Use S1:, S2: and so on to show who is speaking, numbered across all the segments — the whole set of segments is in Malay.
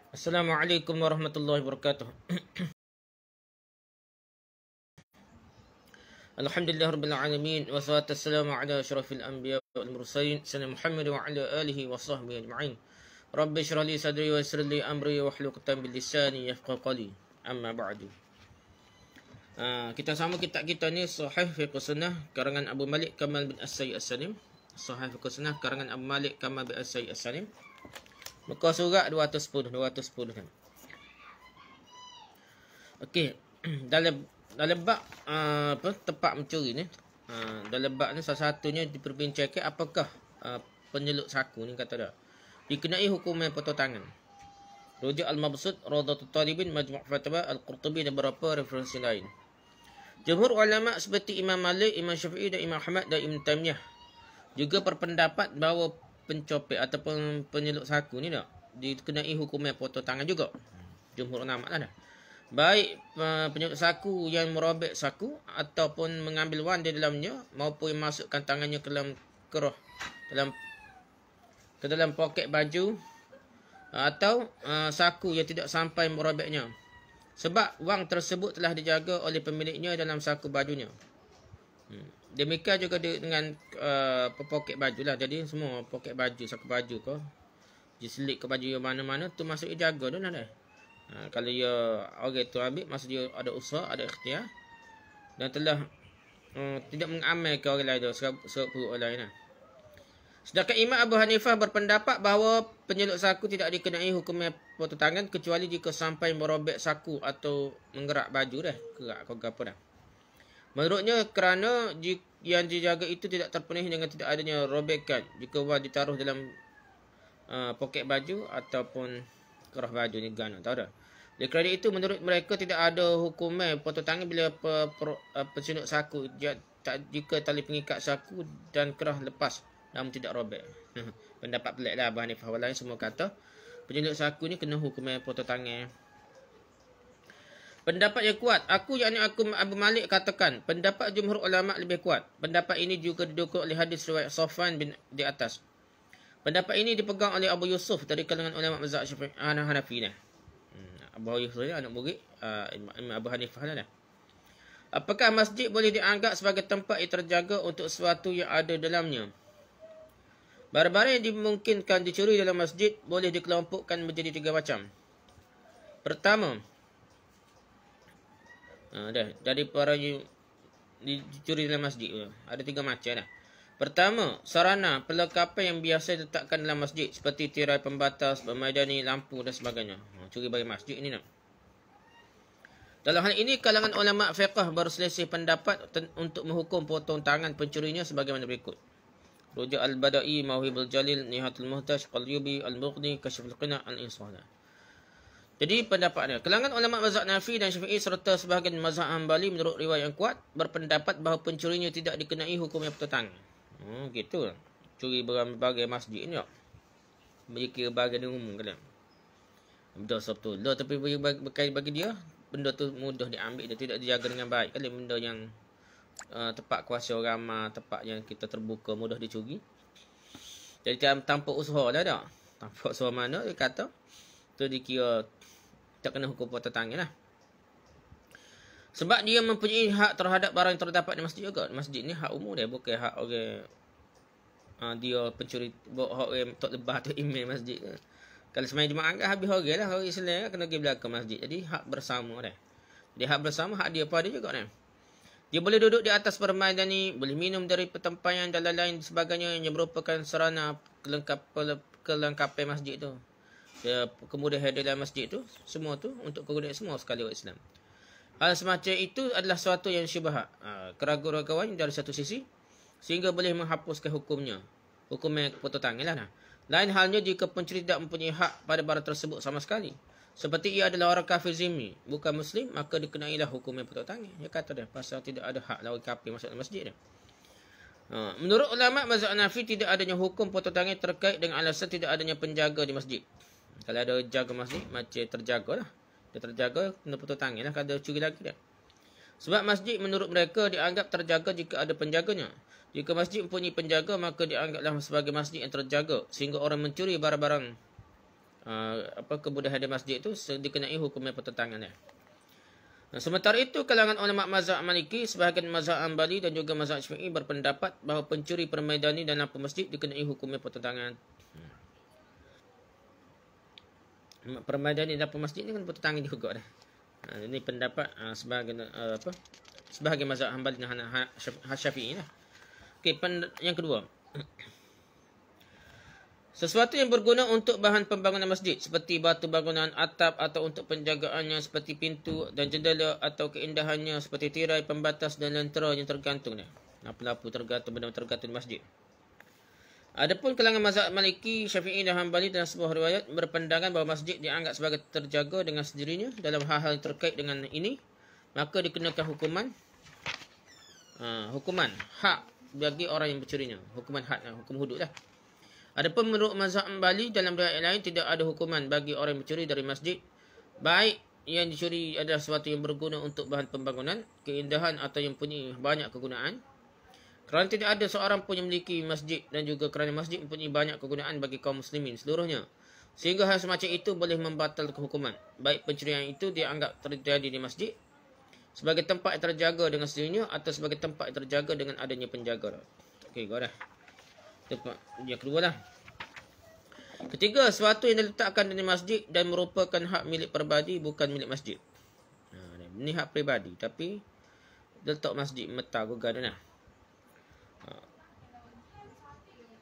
S1: Assalamualaikum warahmatullahi wabarakatuh. Alhamdulillah rabbil alamin wassalatu wassalamu ala asyrafil anbiya wal mursalin sayyidina Muhammad wa ala alihi wa sahbihi ajma'in. Rabbi shrah li sadri wa yassir li amri wahlul 'uqdatam min lisani yafqahu qawli. Amma ba'du. Kita sama kitab kita ni Sahih Fiqh Sunnah karangan Abu Malik Kamal bin As-Sayyid As-Salim. Sahih Fiqh Sunnah karangan Abu Malik Kamal bin As-Sayyid As-Salim. Muka surat 210 kan. Okey, dalam bab tempat mencuri ni, dalam bab ni salah satunya diperbincangkan apakah penyeluk saku ni kata dia dikenai hukuman potong tangan. Rujuk Al-Mabsut, Rawdatul Talibin, Majmu' Fatwa, Al-Qurtubi dan beberapa referensi lain. Jumhur ulama seperti Imam Malik, Imam Syafi'i dan Imam Ahmad dan Ibn Taymiyah juga berpendapat bahawa pencopet ataupun penyeluk saku ni dikenai hukuman potong tangan juga. Jumhur ulama lah dah. Baik penyeluk saku yang merobek saku ataupun mengambil wang di dalamnya maupun masukkan tangannya ke dalam keroh ke dalam poket baju atau saku yang tidak sampai merobeknya. Sebab wang tersebut telah dijaga oleh pemiliknya dalam saku bajunya. Demikian juga dengan poket baju lah. Jadi semua poket baju, saku baju ke diselit ke baju yang mana-mana tu masuk dia jaga tu lah dah. Kalau dia orang tu ambil, maksud dia ada usaha, ada ikhtiar dan telah tidak mengamalkan orang lain tu sebab orang lain lah. Sedangkan Imam Abu Hanifah berpendapat bahawa penyeluk saku tidak dikenai hukuman potong tangan kecuali jika sampai merobek saku atau menggerak baju dah, gerak ke apa dah. Menurutnya kerana yang dijaga itu tidak terpenuhi dengan tidak adanya robekan jika wang ditaruh dalam poket baju ataupun kerah baju ni gan, tahu dah. Oleh kerana itu menurut mereka tidak ada hukuman potong tangan bila penyeluk saku jika tali pengikat saku dan kerah lepas namun tidak robek. Pendapat pelik lah Abu Hanifah lain semua kata penyeluk saku ni kena hukuman potong tangan. Pendapat yang kuat, aku Abu Malik katakan, pendapat jumhur ulama lebih kuat. Pendapat ini juga didukung oleh hadis riwayat Safwan bin di atas. Pendapat ini dipegang oleh Abu Yusuf dari kalangan ulama mazhab Syafi'i Hanafi ni. Abu Yusuf ni anak murid Imam Abu Hanifah lah. Apakah masjid boleh dianggap sebagai tempat yang terjaga untuk sesuatu yang ada dalamnya? Barang-barang yang dimungkinkan dicuri dalam masjid boleh dikelompokkan menjadi 3 macam. Pertama, dari para dicuri dalam masjid ada 3 macam dah. Pertama, sarana perlengkapan yang biasa diletakkan dalam masjid seperti tirai pembatas, bermaidani, lampu dan sebagainya. Curi bagi masjid ni Dalam hal ini kalangan ulama fiqh berselisih pendapat untuk menghukum potong tangan pencurinya sebagaimana berikut. Rujuk Al-Bada'i, Mawhibul Jalil, Nihatul Muhtaj, Qalyubi, Al-Mughni, Kasyful Qina, Al-Insana. Jadi pendapatnya, kalangan ulama mazhab Hanafi dan Syafi'i serta sebahagian mazhab Hambali menurut riwayat yang kuat berpendapat bahawa pencurinya tidak dikenai hukum yang potong tangan. Gitu. Curi berbagai masjid ni bagi bahagian umum kan. Betul betul. Tapi bagi dia benda tu mudah diambil, dia tidak dijaga dengan baik. Kalau benda yang tempat kuasa ramai, tempat yang kita terbuka mudah dicuri. Jadi tanpa usaha dah tak. Tanpa usaha mana dia kata tu dikira tak kena hukum potong tangan lah. Sebab dia mempunyai hak terhadap barang yang terdapat di masjid juga. Masjid ni hak umum dia, bukan hak orang dia pencuri, hak orang tak lebah tu email masjid. Kalau sembahyang Jumaat kan habis orang lah, orang Islam kan kena pergi belakang masjid. Jadi hak bersama dah. Jadi hak bersama, hak dia apa dia juga dah. Dia boleh duduk di atas permaidani, boleh minum dari pertempayan dan lain-lain sebagainya yang merupakan sarana kelengkapan masjid tu. Kemudahan dalam masjid tu, semua tu untuk kegunaan semua sekali orang Islam. Hal semacam itu adalah sesuatu yang syubhat, keraguan-keraguan dari satu sisi sehingga boleh menghapuskan hukumnya. Hukumnya potong tangan lah. Lain halnya jika pencuri tidak mempunyai hak pada barang tersebut sama sekali. Seperti ia adalah orang kafir zimmi, bukan muslim, maka dikenailah hukumnya potong tangan. Dia kata dah pasal tidak ada hak orang kafir masuk dalam masjid dah. Menurut ulama mazhab Hanafi tidak adanya hukum potong tangan terkait dengan alasan tidak adanya penjaga di masjid. Kalau ada jaga masjid macam terjagalah. Dia terjaga kena potong tangan lah kalau ada curi lagi dah. Sebab masjid menurut mereka dianggap terjaga jika ada penjaganya. Jika masjid mempunyai penjaga maka dianggaplah sebagai masjid yang terjaga sehingga orang mencuri barang-barang kemudahan di masjid itu dikenai hukumnya pertentangan. Sementara itu, kalangan ulama mazhab Maliki, sebahagian mazhab Hanbali dan juga mazhab Syafi'i berpendapat bahawa pencuri permaidani dan lampu masjid dikenai hukumnya pertentangan. Permaidani dan lampu masjid ni kan pertentangan juga dah. Ini pendapat sebahagian mazhab Hanbali dan Syafi'i lah. Okey, yang kedua. Sesuatu yang berguna untuk bahan pembangunan masjid seperti batu bangunan, atap atau untuk penjagaannya seperti pintu dan jendela atau keindahannya seperti tirai pembatas dan lentera yang tergantung. Lampu-lampu tergantung, benda tergantung di masjid. Adapun kalangan mazhab Maliki, Syafi'i dan Hanbali dalam sebuah riwayat berpandangan bahawa masjid dianggap sebagai terjaga dengan sendirinya dalam hal-hal yang terkait dengan ini, maka dikenakan hukuman hak bagi orang yang mencurinya. Hukuman hak, hukum hudud lah. Adapun menurut mazhab Hanbali, dalam riwayat lain tidak ada hukuman bagi orang yang mencuri dari masjid, baik yang dicuri adalah sesuatu yang berguna untuk bahan pembangunan, keindahan atau yang punya banyak kegunaan. Kerana tidak ada seorang pun yang memiliki masjid dan juga kerana masjid mempunyai banyak kegunaan bagi kaum muslimin seluruhnya, sehingga hal semacam itu boleh membatalkan hukuman, baik pencurian itu dianggap terjadi di masjid sebagai tempat yang terjaga dengan sendirinya atau sebagai tempat yang terjaga dengan adanya penjaga. Okey, gua dah. Yang kedua lah. Ketiga, sesuatu yang diletakkan di masjid dan merupakan hak milik peribadi bukan milik masjid. Ini hak peribadi tapi letak masjid meta gugat dah.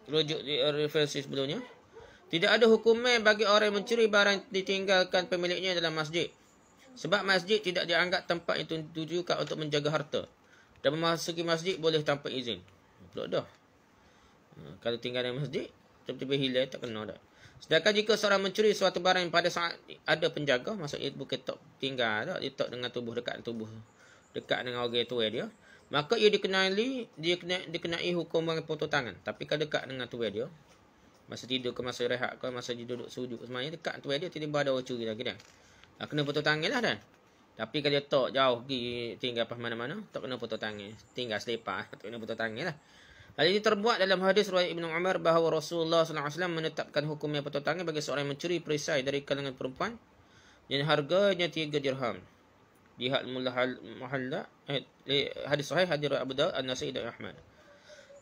S1: Rujuk di referensi sebelumnya. Tidak ada hukuman bagi orang yang mencuri barang ditinggalkan pemiliknya dalam masjid. Sebab masjid tidak dianggap tempat yang ditujukan untuk menjaga harta. Dan memasuki masjid boleh tanpa izin. Belum dah. Kalau tinggal dalam masjid, tiba-tiba hilang, tak kena dah. Sedangkan jika seorang mencuri suatu barang yang pada saat ada penjaga, maksudnya bukan tak tinggal dah, dia tak dengan tubuh, dekat dengan orang tua dia, maka ia dikenai hukuman potong tangan. Tapi kalau dekat dengan tubuh dia, masa tidur ke masa rehat ke masa dia duduk sujud semuanya dekat tubuh dia, tiba-tiba ada orang curi lagi dah. Kena potong tangan lah dah. Tapi kalau dia tak jauh pergi tinggal apa mana-mana, tak kena potong tangan. Tinggal selipar, tak kena potong tangan lah. Hal ini terbuat dalam hadis riwayat Ibnu Umar bahawa Rasulullah SAW menetapkan hukumnya potong tangan bagi seorang yang mencuri perisai dari kalangan perempuan yang harganya 3 dirham. Lihat Muhalla, hadis sahih hadis Abu Dawud, An-Nasai dan Ahmad.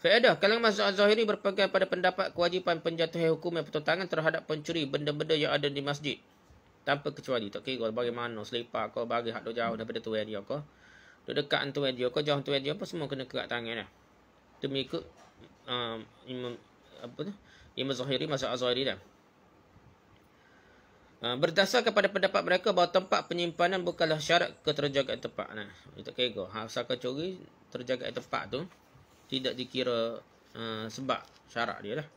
S1: Faedah, kalangan mazhab Zahiri berpegang pada pendapat kewajipan penjatuhan hukum potong tangan terhadap pencuri benda-benda yang ada di masjid tanpa kecuali. Tak kira bagaimana selipar kau bagi hak jauh daripada tuan dia kau, dekat tuan dia kau, jauh tuan dia apa semua kena kerat tangan dah. Itu mengikut Imam Zahiri, mazhab Zahiri dah. Berdasar kepada pendapat mereka bahawa tempat penyimpanan bukanlah syarat keterjagaan tempat. Itu kira asalkan curi terjagaan tempat tu tidak dikira sebab syarat dia lah.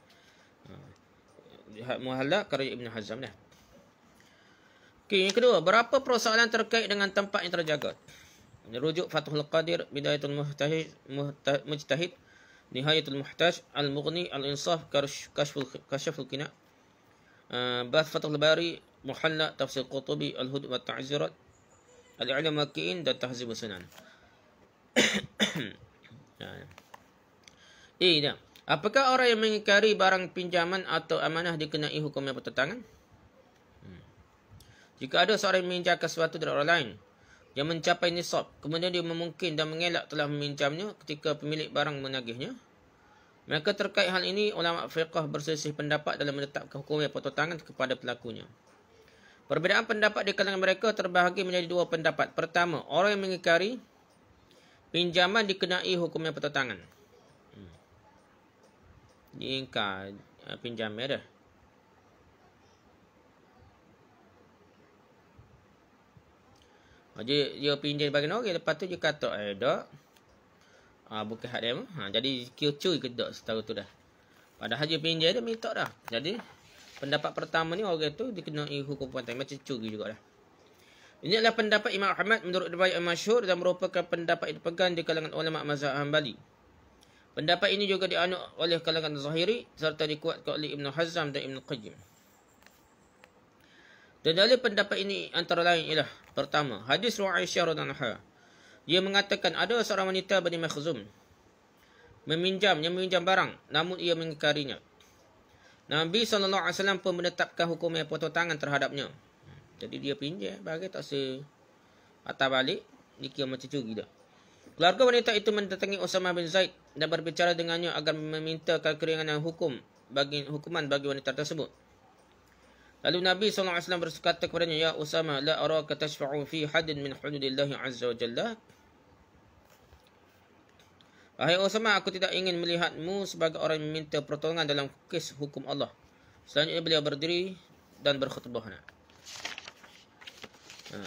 S1: Lihat Muhalla karya Ibn Hazm dah. Okey, yang kedua, berapa persoalan terkait dengan tempat yang terjaga? Rujuk Fathul Qadir, Bidayatul Mujtahid, Nihayatul Muhtaj, Al-Mughni, Al-Insaf, Kashful Qina, Bath Fathul Bari, Muhalla, Tafsir Qutubi, Al-Hud wa Ta'zirat, Al-I'lam Waqi'in dan Tahzib Sunan. Apakah orang yang mengingkari barang pinjaman atau amanah dikenai hukum yang pertentangan? Jika ada seorang yang meminjamkan sesuatu dari orang lain yang mencapai nisab, kemudian dia memungkin dan mengelak telah meminjamnya ketika pemilik barang menagihnya, maka terkait hal ini ulama fiqh berselisih pendapat dalam menetapkan hukum yang potong tangan kepada pelakunya. Perbezaan pendapat di kalangan mereka terbahagi menjadi dua pendapat. Pertama, orang yang mengingkari pinjaman dikenai hukum yang potong tangan. Diingkar pinjaman dah. Dia pinjam bagi orang, lepas tu dia kata dak. Bukan hak dia. Jadi curi ke tak setahu tu dah. Padahal dia pinjam dia minta dah. Jadi pendapat pertama ni orang tu dikenai hukum potong tangan macam curi juga dah. Ini adalah pendapat Imam Ahmad menurut riwayat masyhur dan merupakan pendapat yang dipegang di kalangan ulama mazhab Hanbali. Pendapat ini juga dianut oleh kalangan Zahiri serta dikuatkan oleh Ibn Hazm dan Ibn Qayyim. Dan dalil pendapat ini antara lain ialah pertama, hadis Aisyah radhiyallahu anha. Dia mengatakan ada seorang wanita Bani Makhzum meminjam barang namun ia mengingkarinya. Nabi SAW pun menetapkan hukum yang potong tangan terhadapnya. Jadi dia pinjam, bagi tak atas balik, dikira macam curi dah. Keluarga wanita itu mendatangi Usamah bin Zaid dan berbicara dengannya agar memintakan keringanan hukuman bagi wanita tersebut. Lalu Nabi SAW berkata kepadanya, Ya Usamah, la araka tashfa'u fi hadin min hududillahi azza wa jalla. Wahai Usamah, aku tidak ingin melihatmu sebagai orang yang meminta pertolongan dalam kes hukum Allah. Selanjutnya beliau berdiri dan berkhutbah.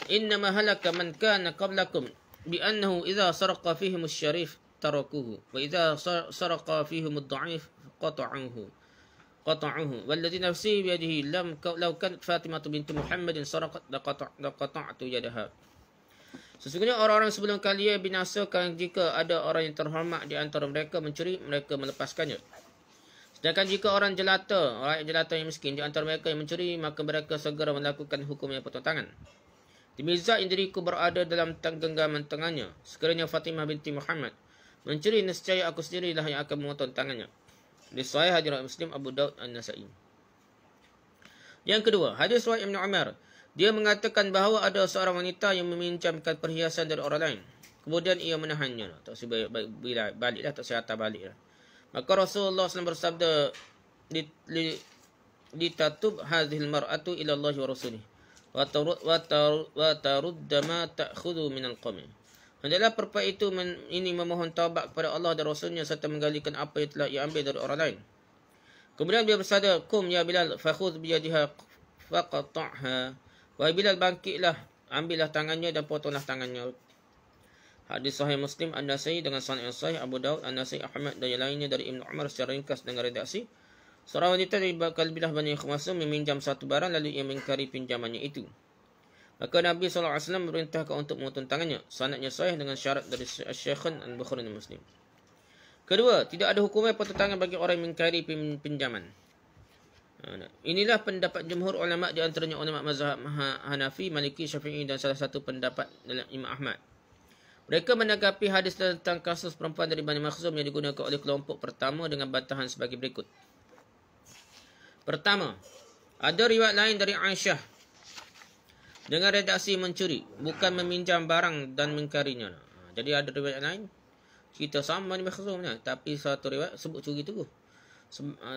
S1: Innama halaka man kana qablakum bi'annahu idza saraqa fihim asy-syarif tarakuhu wa idza saraqa fihim ad-dha'if qata'uhu walladhi nafsi biyadihi law kanat Fatimah binti Muhammadin saraqat laqata'tu yadaha. Sesungguhnya orang-orang sebelum kalian binasakan jika ada orang yang terhormat di antara mereka mencuri, mereka melepaskannya. Sedangkan jika orang rakyat jelata yang miskin di antara mereka yang mencuri, maka mereka segera melakukan hukum yang potong tangan. Demi zat yang diriku berada dalam genggaman tangannya, sekiranya Fatimah binti Muhammad mencuri, nescaya aku sendirilah yang akan memotong tangannya. Di Sahih Hadis Muslim, Abu Daud, An-Nasa'i. Yang kedua, hadis riwayat Ibn Umar. Dia mengatakan bahawa ada seorang wanita yang meminjamkan perhiasan dari orang lain. Kemudian ia menahannya. Tak usah balik dah, tak usah hantar balik dah. Maka Rasulullah SAW bersabda, Litatub hadhil mar'atu ila Allah wa rasulih. Wa tarudda ma ta'khudhu minal qawmi. Hendaklah perempuan itu ini memohon taubat kepada Allah dan Rasulnya serta menggalikan apa yang telah ia ambil dari orang lain. Kemudian dia bersabda, Kum ya Bilal fakhudh biyadiha faqata'ha. Wahai Bilal, bangkitlah, ambillah tangannya dan potonglah tangannya. Hadis Sahih Muslim, An-Nasa'i dengan sanad yang sahih, Abu Daud, An-Nasa'i, Ahmad dan yang lainnya dari Ibn Umar secara ringkas dengan redaksi. Seorang wanita dari kabilah Bani Khumaisah meminjam satu barang lalu ia mengingkari pinjamannya itu. Maka Nabi SAW memerintahkan untuk memotong tangannya. Sanadnya sahih dengan syarat dari Syaikhain Al-Bukhari dan Muslim. Kedua, tidak ada hukuman potong tangan bagi orang yang mengingkari pinjaman. Inilah pendapat jumhur ulama, di antaranya ulama mazhab Hanafi, Maliki, Syafi'i dan salah satu pendapat dalam Imam Ahmad. Mereka menanggapi hadis tentang kasus perempuan dari Bani Makhzum yang digunakan oleh kelompok pertama dengan bantahan sebagai berikut. Pertama, ada riwayat lain dari Aisyah dengan redaksi mencuri, bukan meminjam barang dan mengingkarinya. Jadi ada riwayat lain, cerita sama Bani Makhzum, tapi satu riwayat sebut curi tu.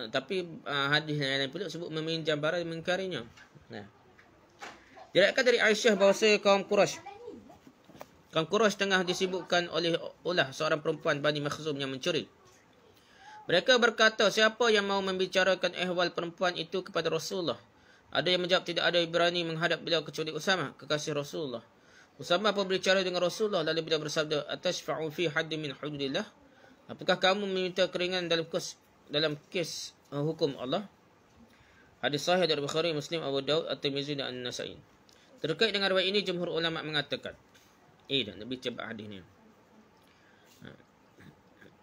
S1: Tapi hadis yang lain pula sebut meminjam barang dan mengingkarinya. Diriwayatkan dari Aisyah bahawa kaum Quraisy tengah disibukkan oleh seorang perempuan Bani Makhzum yang mencuri. Mereka berkata, siapa yang mau membicarakan ehwal perempuan itu kepada Rasulullah? Ada yang menjawab, tidak ada yang berani menghadap beliau kecuali Usamah, kekasih Rasulullah. Usamah pun berbicara dengan Rasulullah, lalu beliau bersabda, Atashfa'u fi haddin min hududillah? Apakah kamu meminta keringanan dalam kes hukum Allah? Hadis sahih dari Bukhari, Muslim, Abu Daud, At-Tirmizi dan An-Nasa'i. Terkait dengan riwayat ini, jumhur ulama mengatakan, dan Nabi coba hadis ni.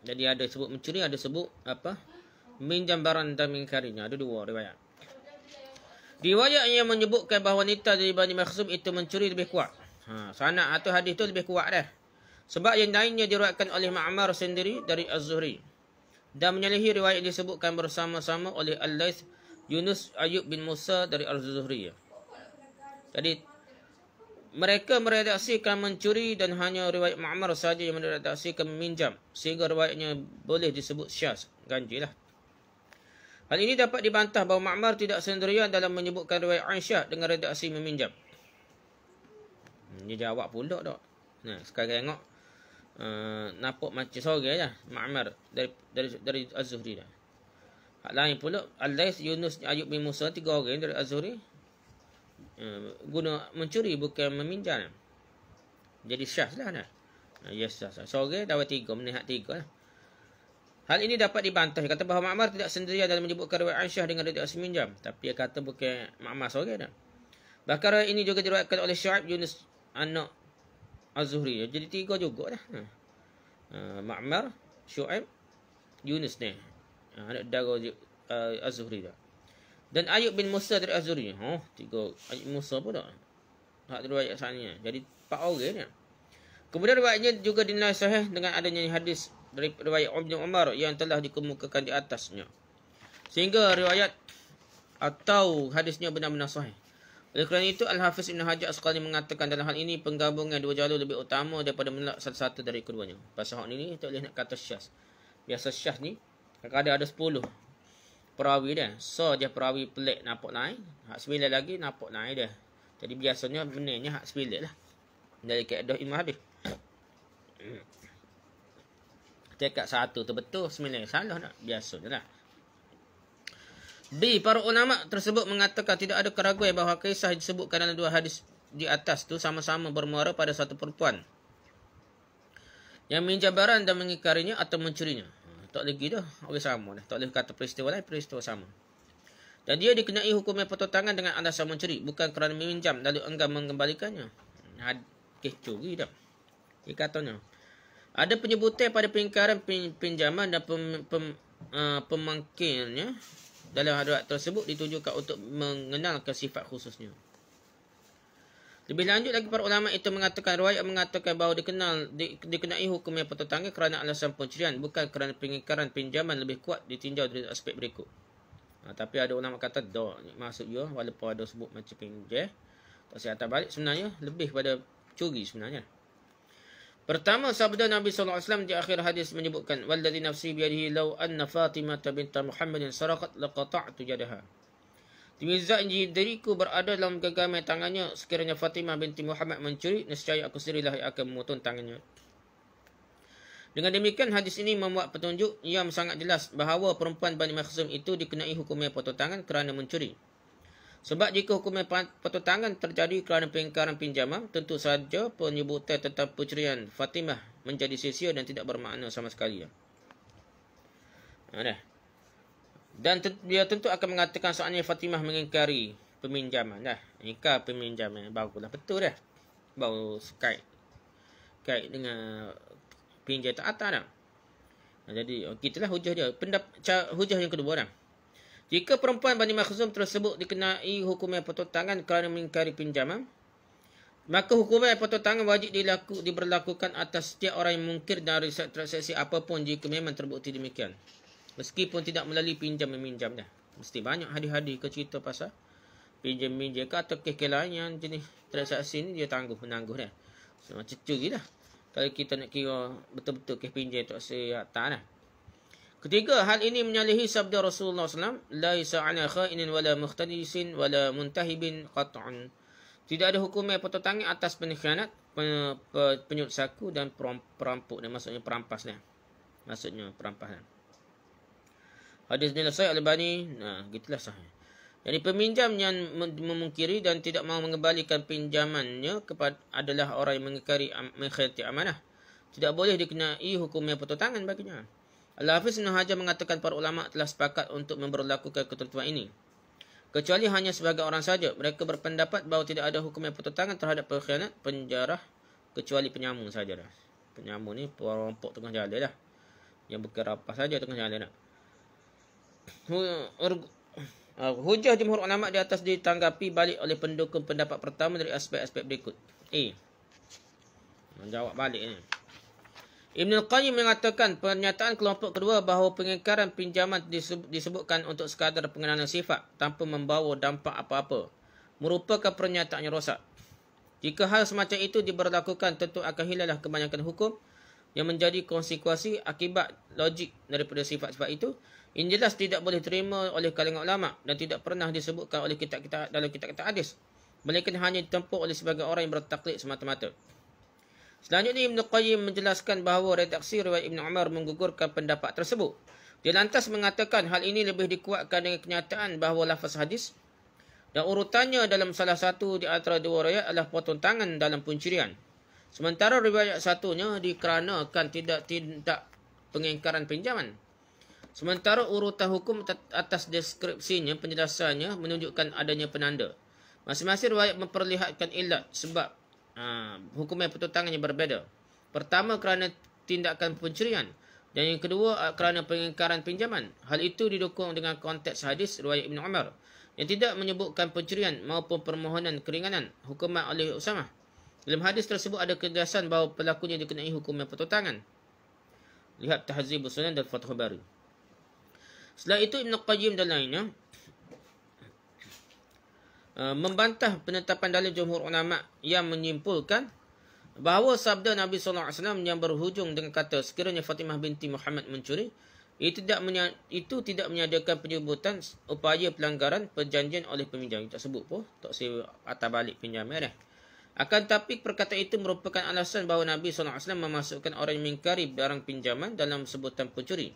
S1: Jadi ada sebut mencuri, ada sebut meminjam barang dan mengingkarinya. Ada dua riwayat. Riwayat yang menyebutkan bahawa wanita dari Bani Makhzum itu mencuri lebih kuat. Sanad atau hadis itu lebih kuat dah. Sebab yang lainnya diriwayatkan oleh Ma'mar sendiri dari Az-Zuhri. Dan menyalahi riwayat disebutkan bersama-sama oleh Al-Laits, Yunus, Ayub bin Musa dari Az-Zuhri. Jadi mereka meredaksikan mencuri dan hanya riwayat Ma'mar sahaja yang meredaksikan meminjam, sehingga riwayatnya boleh disebut syaz, ganjilah. Hal ini dapat dibantah bahawa Ma'mar tidak sendirian dalam menyebutkan riwayat Aisyah dengan redaksi meminjam. Dia jawab pula tak. Sekarang tengok nampak macam sore lah Ma'mar dari Az-Zuhri dah. Hal lain pula Al-Laits, Yunus, Ayub bin Musa, 3 orang dari Az-Zuhri guna mencuri bukan meminjam. Jadi syaz lah yes, syaz. Sore dah 3 menit 3 lah. Hal ini dapat dibantah. Dia kata bahawa Ma'mar tidak sendirian dalam menyebutkan riwayat Aisyah dengan redaksi minjam. Tapi dia kata bukan Ma'mar sore dah. Bahkan ini juga diriwayatkan oleh Syu'aib, Yunus, anak Az-Zuhri. Jadi 3 juga dah. Ma'mar, Syu'aib, Yunus ni. Anak dara Az-Zuhri dah. Dan Ayub bin Musa dari Az-Zuhri. 3 Ayub bin Musa pun tak. Hak riwayat asalnya. Jadi 4 orang ni. Kemudian riwayatnya juga dinilai sahih dengan adanya hadis dari riwayat Ibn Umar yang telah dikemukakan di atasnya. Sehingga riwayat atau hadisnya benar-benar sahih. Oleh kerana itu, Al-Hafiz Ibn Hajar Asqalani mengatakan dalam hal ini penggabungan dua jalur lebih utama daripada menolak satu-satu dari keduanya. Pasal hak ni tak boleh nak kata syaz. Biasa syaz ni kadang-kadang ada 10 perawi dia. So dia perawi pelik nampak lain, hak 9 lagi nampak lain dia. Jadi biasanya benarnya hak 9 lah. Dari kaedah ilmu hadis. Tekad satu tu betul, 9 salah tak? Biasanya lah. B. Para ulama tersebut mengatakan tidak ada keraguan bahawa kisah disebutkan dalam dua hadis di atas tu sama-sama bermuara pada satu perempuan yang meminjam barang dan mengingkarinya atau mencurinya. Tak lagi dah, oleh sama dah. Tak boleh kata peristiwa lain, peristiwa sama. Dan dia dikenai hukuman potong tangan dengan alasan mencuri, bukan kerana meminjam lalu enggan mengembalikannya. Curi dah. Dia katanya ada penyebutan pada pengingkaran pinjaman dan pemangkilnya dalam hadrat tersebut ditunjukkan untuk mengenalkan sifat khususnya. Lebih lanjut lagi, para ulama itu mengatakan riwayat mengatakan bahawa dikenai hukum yang potong tangan kerana alasan pencurian, bukan kerana pengingkaran pinjaman lebih kuat ditinjau dari aspek berikut. Tapi ada ulama kata dah, maksud dia walaupun ada sebut macam pinjam tak sihat balik, sebenarnya lebih pada curi sebenarnya. Pertama, sabda Nabi SAW di akhir hadis menyebutkan walladzi nafsi biyadihi law anna Fatimah bint Muhammadin saraqat laqata'tu yadaha. Demi zat diriku berada dalam genggaman tangannya, sekiranya Fatimah binti Muhammad mencuri, nescaya aku sendirilah yang akan memotong tangannya. Dengan demikian, hadis ini membuat petunjuk yang sangat jelas bahawa perempuan Bani Makhzum itu dikenai hukuman potong tangan kerana mencuri. Sebab jika hukuman potong tangan terjadi kerana pengingkaran pinjaman, tentu saja penyebutan tentang pencurian Fatimah menjadi sia-sia dan tidak bermakna sama sekali. Dan dia tentu akan mengatakan soalnya Fatimah mengingkari peminjaman. Ingkar peminjaman. Barulah betul dah. Baru kait dengan pinjam tak atas dah. Jadi gitulah hujah dia. Hujah yang kedua dah. Jika perempuan Bani Makhzum tersebut dikenai hukuman potong tangan kerana mengingkari pinjaman, maka hukuman potong tangan wajib diberlakukan atas setiap orang yang mungkir dari transaksi apapun jika memang terbukti demikian. Meskipun tidak melalui pinjam-meminjam dah. Mesti banyak hadis-hadis ke cerita pasal pinjam-minjam ke atau kes lain yang jenis transaksi ni dia menangguh dah. So, macam curi dah. Kalau kita nak kira betul-betul kes pinjam tu saya tak dah. Ketiga, hal ini menyalahi sabda Rasulullah SAW, laisa ala kha'inin wala mukhtadisin wala muntahibin qat'an. Tidak ada hukuman potong tangan atas pengkhianat, penyut saku dan perampok. Maksudnya perampas dah. Maksudnya perampas dah. Hadis ni sahih Al-Albani. Gitulah sahih. Jadi peminjam yang memungkiri dan tidak mahu mengembalikan pinjamannya adalah orang yang mengkhianati amanah. Tidak boleh dikenai hukuman potong tangan baginya. Al-Hafiz Ibn Hajar mengatakan para ulama telah sepakat untuk memberlakukan ketentuan ini. Kecuali hanya sebagai orang saja. Mereka berpendapat bahawa tidak ada hukuman potong tangan terhadap pengkhianat, penjarah, kecuali penyamun saja dah. Penyamun ni perampok tengah jalan dah. Yang bukan rampas saja tengah jalan dah. Hujah jumhur ulama di atas ditanggapi balik oleh pendukung pendapat pertama dari aspek-aspek berikut. Menjawab balik ni. Ibn Al-Qayyim mengatakan pernyataan kelompok kedua bahawa pengingkaran pinjaman disebutkan untuk sekadar pengenalan sifat tanpa membawa dampak apa-apa merupakan pernyataan yang rosak. Jika hal semacam itu diberlakukan, tentu akan hilanglah kebanyakan hukum yang menjadi konsekuensi akibat logik daripada sifat-sifat itu. Ini jelas tidak boleh terima oleh kalangan ulama dan tidak pernah disebutkan oleh kitab-kitab dalam kitab-kitab hadis, melainkan hanya ditempuh oleh sebagai orang yang bertaklid semata-mata. Selanjutnya Ibn Qayyim menjelaskan bahawa redaksi riwayat Ibn Umar menggugurkan pendapat tersebut. Dia lantas mengatakan hal ini lebih dikuatkan dengan kenyataan bahawa lafaz hadis dan urutannya dalam salah satu di antara dua riwayat adalah potong tangan dalam pencurian. Sementara riwayat satunya dikarenakan tidak pengingkaran pinjaman. Sementara urutan hukum atas deskripsinya, penjelasannya menunjukkan adanya penanda. Masing-masing riwayat memperlihatkan ilat sebab hukuman potong tangan yang berbeza. Pertama kerana tindakan pencurian dan yang kedua kerana pengingkaran pinjaman. Hal itu didukung dengan konteks hadis riwayat Ibn Umar yang tidak menyebutkan pencurian maupun permohonan keringanan hukuman oleh Usamah. Dalam hadis tersebut ada kejelasan bahawa pelakunya dikenai hukuman potong tangan. Lihat Tahzibus Sunan dan Fathul Bari. Setelah itu Ibn Qayyim dan lainnya membantah penetapan dalil jumhur ulama yang menyimpulkan bahawa sabda Nabi SAW yang berhujung dengan kata sekiranya Fatimah binti Muhammad mencuri, itu tidak menyediakan penyebutan upaya pelanggaran perjanjian oleh peminjam. Tak sebut pun, tak saya atas balik pinjaman dah. Akan tapi perkataan itu merupakan alasan bahawa Nabi SAW memasukkan orang yang mengingkari barang pinjaman dalam sebutan pencuri.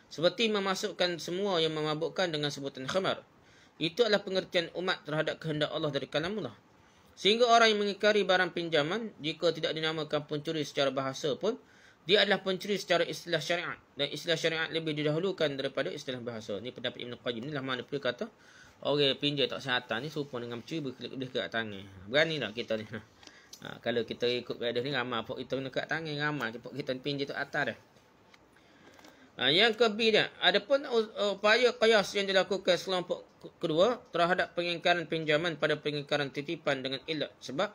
S1: Seperti memasukkan semua yang memabukkan dengan sebutan khamar. Itu adalah pengertian umat terhadap kehendak Allah dari kalamullah. Sehingga orang yang mengingkari barang pinjaman, jika tidak dinamakan pencuri secara bahasa pun, dia adalah pencuri secara istilah syariat. Dan istilah syariat lebih didahulukan daripada istilah bahasa. Ini pendapat Ibn Qayyim. Inilah mana dia kata, orang pinjam tak sehatan ni serupa dengan mencuri berkelip-kelip kat tangan. Berani tak kita ni? Kalau kita ikut kaedah ni, ramai pok kita kena kat tangan, ramai pok kita pinjam tu atas dah. Yang ketiga, adapun upaya qiyas yang dilakukan sekelompok kedua terhadap pengingkaran pinjaman pada pengingkaran titipan dengan ilat sebab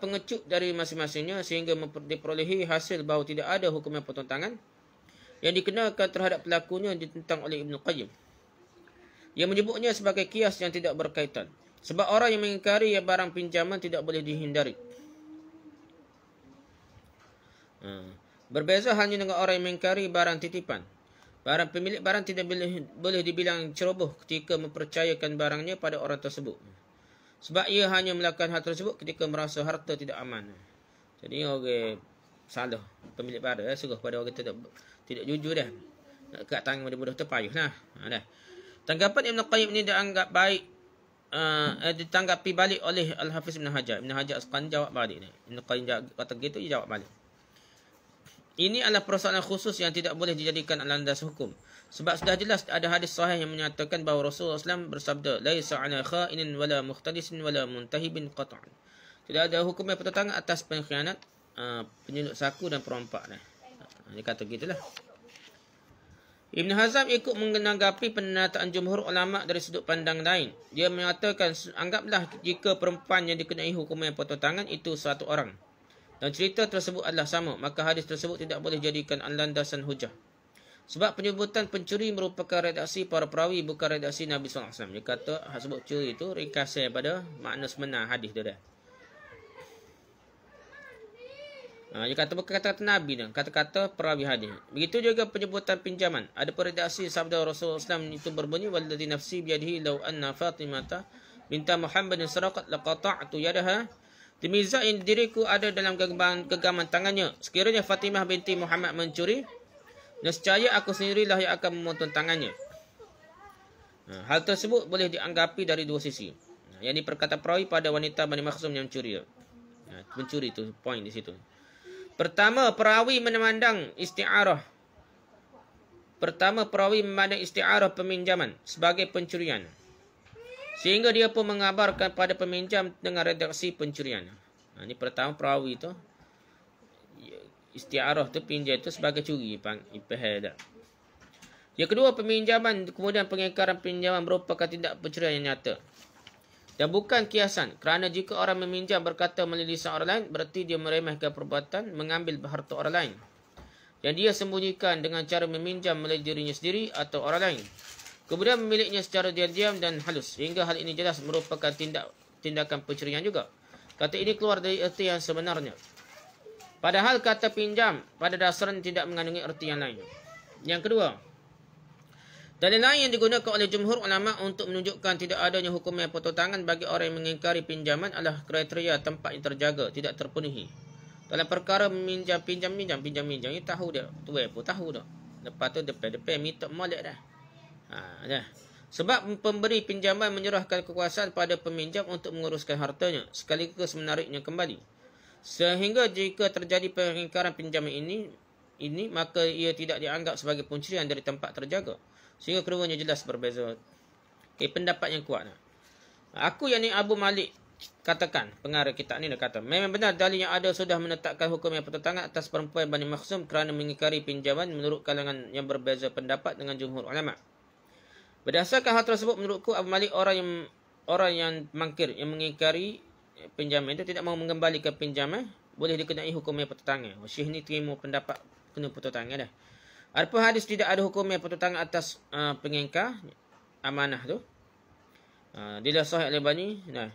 S1: pengecut dari masing-masingnya sehingga diperolehi hasil bahawa tidak ada hukuman potong tangan yang dikenakan terhadap pelakunya ditentang oleh Ibn Qayyim. Ia menyebutnya sebagai kias yang tidak berkaitan. Sebab orang yang mengingkari barang pinjaman tidak boleh dihindari. Berbeza hanya dengan orang yang mengingkari barang titipan. Barang pemilik barang tidak boleh dibilang ceroboh ketika mempercayakan barangnya pada orang tersebut. Sebab ia hanya melakukan hal tersebut ketika merasa harta tidak aman. Jadi orang salah pemilik barang suruh pada orang tidak jujur dah. Nak kat tangan mudah-mudah terpayuh lah. Dah. Tanggapan Ibn Qayyim ini dianggap baik ditanggapi balik oleh Al-Hafiz Ibn Hajar. Ibn Hajar Asqalani jawab balik ni. Ibn Qayyim kata gitu, dia jawab balik. Ini adalah persoalan khusus yang tidak boleh dijadikan landas hukum. Sebab sudah jelas ada hadis sahih yang menyatakan bahawa Rasulullah SAW bersabda, "Laisa 'ala kha'inin wala mukhtalisin wala muntahibin qat'an." Tidak ada hukum yang pertentangan atas pengkhianat, penyeluk saku dan perompak. Dia kata gitulah. Ibn Hazm ikut menanggapi pendataan jumhur ulama dari sudut pandang lain. Dia mengatakan, anggaplah jika perempuan yang dikenai hukuman potong tangan itu satu orang. Dan cerita tersebut adalah sama, maka hadis tersebut tidak boleh jadikan landasan hujah. Sebab penyebutan pencuri merupakan redaksi para perawi, bukan redaksi Nabi SAW. Dia kata, sebut curi itu ringkasan pada makna sebenar hadis dia dah. Dia kata bukan kata-kata Nabi dah, kata-kata perawi hadis. Begitu juga penyebutan pinjaman. Ada redaksi sabda Rasulullah SAW itu berbunyi, "Walladzi nafsi biyadihi law anna Fatimata binta Muhammadin saraqat laqata'tu yadaha." Demi zat yang diriku ada dalam genggaman tangannya, sekiranya Fatimah binti Muhammad mencuri, nescaya aku sendirilah yang akan memotong tangannya. Hal tersebut boleh dianggapi dari dua sisi. Yang diperkata perawi pada wanita Bani Makhzum yang mencuri. Mencuri itu poin di situ. Pertama, perawi memandang isti'arah peminjaman sebagai pencurian. Sehingga dia pun mengabarkan pada peminjam dengan redaksi pencurian. Ini pertama perawi itu. Isti'arah tu pinjam itu sebagai curi. Yang kedua, peminjaman kemudian pengingkaran pinjaman merupakan tindak pencurian yang nyata. Dan bukan kiasan. Kerana jika orang meminjam berkata melalui lisan orang lain, berarti dia meremehkan perbuatan mengambil harta orang lain. Yang dia sembunyikan dengan cara meminjam melalui dirinya sendiri atau orang lain. Kemudian memiliknya secara diam-diam dan halus. Sehingga hal ini jelas merupakan tindakan pencurian juga. Kata ini keluar dari erti yang sebenarnya. Padahal kata pinjam pada dasarnya tidak mengandungi erti yang lain. Yang kedua, dalil lain yang digunakan oleh jumhur ulama untuk menunjukkan tidak adanya hukuman potong tangan bagi orang yang mengingkari pinjaman adalah kriteria tempat yang terjaga, tidak terpenuhi. Dalam perkara pinjam. Ini tahu dia. Tuan pun tahu dah. Lepas tu depan minta molek dah. Sebab pemberi pinjaman menyerahkan kekuasaan pada peminjam untuk menguruskan hartanya sekaligus menariknya kembali. Sehingga jika terjadi pengingkaran pinjaman ini maka ia tidak dianggap sebagai pencurian dari tempat terjaga. Sehingga keduanya jelas berbeza. Pendapat yang kuat. Aku yang ni Abu Malik katakan, pengarang kitab ni dia kata, memang benar dalil yang ada sudah menetapkan hukum yang potong tangan atas perempuan Bani Makhzum kerana mengingkari pinjaman menurut kalangan yang berbeza pendapat dengan jumhur ulama. Berdasarkan hal tersebut, menurutku Abu Malik orang yang mangkir, yang mengingkari pinjaman itu tidak mahu mengembalikan pinjaman, boleh dikenai hukum yang potong tangan. Syekh ni terima pendapat kena potong tangan dah. Adapun hadis tidak ada hukum yang potong tangan atas pengingkar amanah tu. Dia sahih Al-Albani. Nah,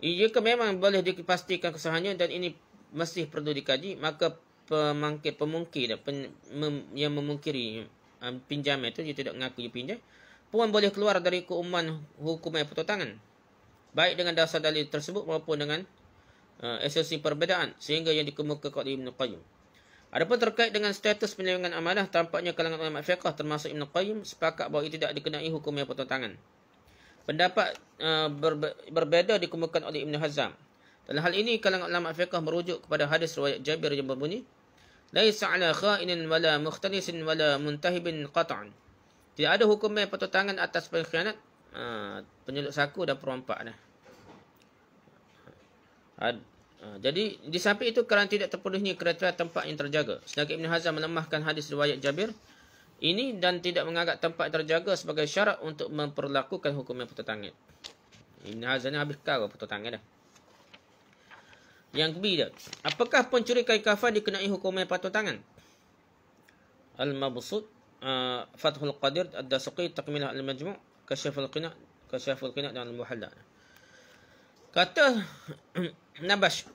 S1: jika memang boleh dipastikan kesahihannya dan ini mesti perlu dikaji, maka pemungkir yang memungkiri pinjaman itu, dia tidak mengaku dia pinjam, pun boleh keluar dari keumuman hukuman pertutangan, baik dengan dasar dalil tersebut maupun dengan esensi perbezaan, sehingga yang dikemukakan oleh Ibn Qayyim. Adapun terkait dengan status penyelewengan amanah, tampaknya kalangan ulama fiqh termasuk Ibn Qayyim sepakat bahawa ia tidak dikenai hukum yang pertutangan. Pendapat berbeza dikemukakan oleh Ibn Hazm. Dalam hal ini, kalangan ulama fiqh merujuk kepada hadis riwayat Jabir yang berbunyi, "Laisa 'ala kha'inin wala mukhtalisin wala muntahibin qat'an." Tidak ada hukum yang pertutangan atas pengkhianat, penyeluk saku dan perompak dah. Jadi di samping itu, kerana tidak terpenuhnya kriteria tempat yang terjaga, sedangkan Ibn Hazm melemahkan hadis riwayat Jabir ini dan tidak menganggap tempat terjaga sebagai syarat untuk memperlakukan hukum yang pertutangan. Ibn Hazm ni habis kau pertutangan dah. Yang kedua, apakah pencuri kain kafan dikenai hukum yang pertutangan? Al-Mabsut, Fathul Qadir, Ad-Dasuqi, Takmilah Al-Majmu', Kasyaful Qina' dan Al-Muhalla. Kata Nabash,